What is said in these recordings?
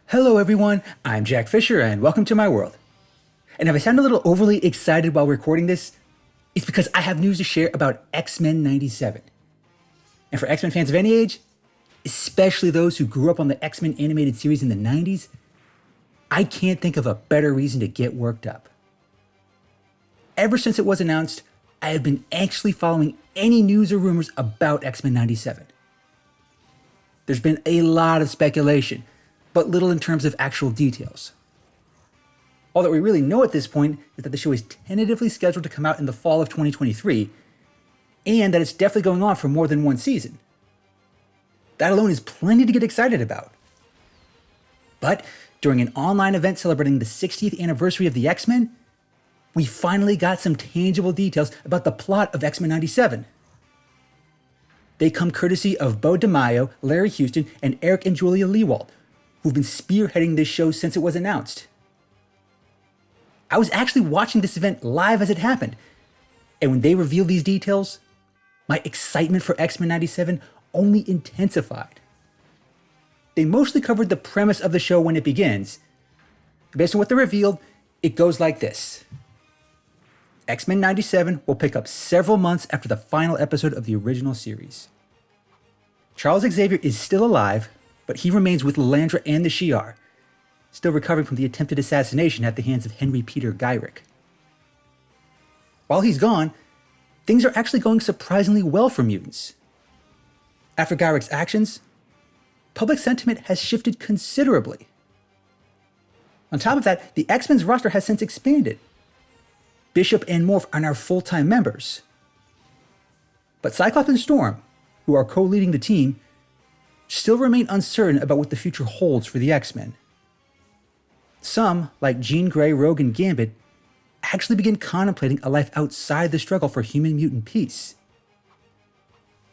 Hello everyone, I'm Jack Fisher and welcome to my world. And if I sound a little overly excited while recording this, it's because I have news to share about X-Men 97. And for X-Men fans of any age, especially those who grew up on the X-Men animated series in the 90s, I can't think of a better reason to get worked up. Ever since it was announced, I have been anxiously following any news or rumors about X-Men 97. There's been a lot of speculation, but little in terms of actual details. All that we really know at this point is that the show is tentatively scheduled to come out in the fall of 2023, and that it's definitely going on for more than one season. That alone is plenty to get excited about. But during an online event celebrating the 60th anniversary of the X-Men, we finally got some tangible details about the plot of X-Men 97. They come courtesy of Bo DeMaio, Larry Houston, and Eric and Julia Lewald, who've been spearheading this show since it was announced. I was actually watching this event live as it happened, and when they revealed these details, my excitement for X-Men 97 only intensified. They mostly covered the premise of the show when it begins. Based on what they revealed, it goes like this. X-Men 97 will pick up several months after the final episode of the original series. Charles Xavier is still alive, but he remains with Lilandra and the Shi'ar, still recovering from the attempted assassination at the hands of Henry Peter Gyrick. While he's gone, things are actually going surprisingly well for mutants. After Gyrick's actions, public sentiment has shifted considerably. On top of that, the X-Men's roster has since expanded. Bishop and Morph are now full-time members. But Cyclops and Storm, who are co-leading the team, still remain uncertain about what the future holds for the X-Men. Some, like Jean Grey, Rogue, and Gambit, actually begin contemplating a life outside the struggle for human-mutant peace.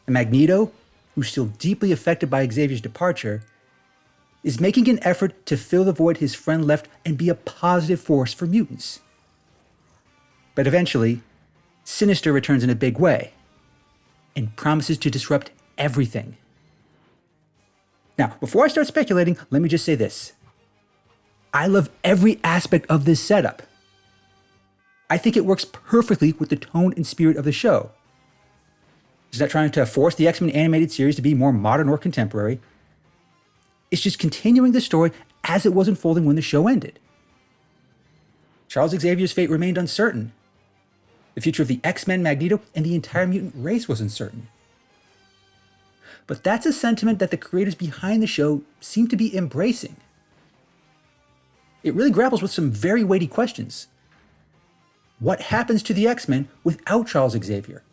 And Magneto, who's still deeply affected by Xavier's departure, is making an effort to fill the void his friend left and be a positive force for mutants. But eventually, Sinister returns in a big way and promises to disrupt everything. Now, before I start speculating, let me just say this. I love every aspect of this setup. I think it works perfectly with the tone and spirit of the show. It's not trying to force the X-Men animated series to be more modern or contemporary. It's just continuing the story as it was unfolding when the show ended. Charles Xavier's fate remained uncertain. The future of the X-Men, Magneto, and the entire mutant race was uncertain. But that's a sentiment that the creators behind the show seem to be embracing. It really grapples with some very weighty questions. What happens to the X-Men without Charles Xavier?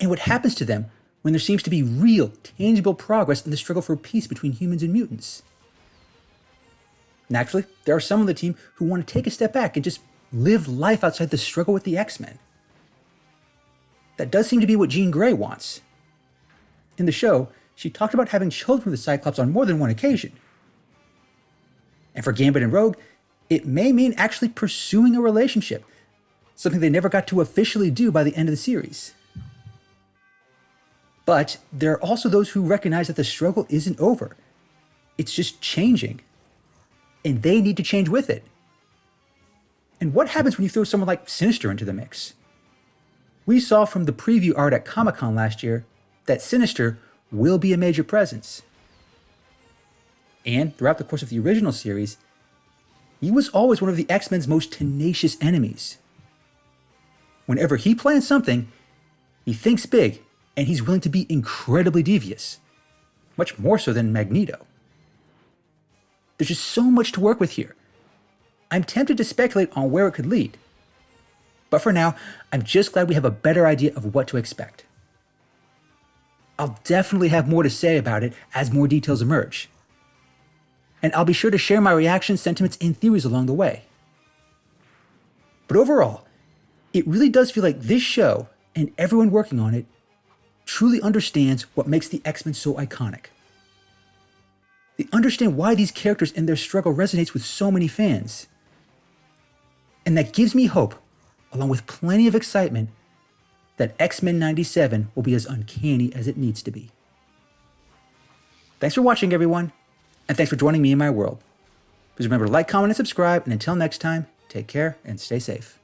And what happens to them when there seems to be real, tangible progress in the struggle for peace between humans and mutants? Naturally, there are some on the team who want to take a step back and just live life outside the struggle with the X-Men. That does seem to be what Jean Grey wants. In the show, she talked about having children with the Cyclops on more than one occasion. And for Gambit and Rogue, it may mean actually pursuing a relationship, something they never got to officially do by the end of the series. But there are also those who recognize that the struggle isn't over. It's just changing. And they need to change with it. And what happens when you throw someone like Sinister into the mix? We saw from the preview art at Comic-Con last year that Sinister will be a major presence. And throughout the course of the original series, he was always one of the X-Men's most tenacious enemies. Whenever he plans something, he thinks big, and he's willing to be incredibly devious, much more so than Magneto. There's just so much to work with here. I'm tempted to speculate on where it could lead. But for now, I'm just glad we have a better idea of what to expect. I'll definitely have more to say about it as more details emerge. And I'll be sure to share my reactions, sentiments, and theories along the way. But overall, it really does feel like this show, and everyone working on it, truly understands what makes the X-Men so iconic. They understand why these characters and their struggle resonates with so many fans. And that gives me hope, along with plenty of excitement, that X-Men 97 will be as uncanny as it needs to be. Thanks for watching, everyone. And thanks for joining me in my world. Please remember to like, comment, and subscribe. And until next time, take care and stay safe.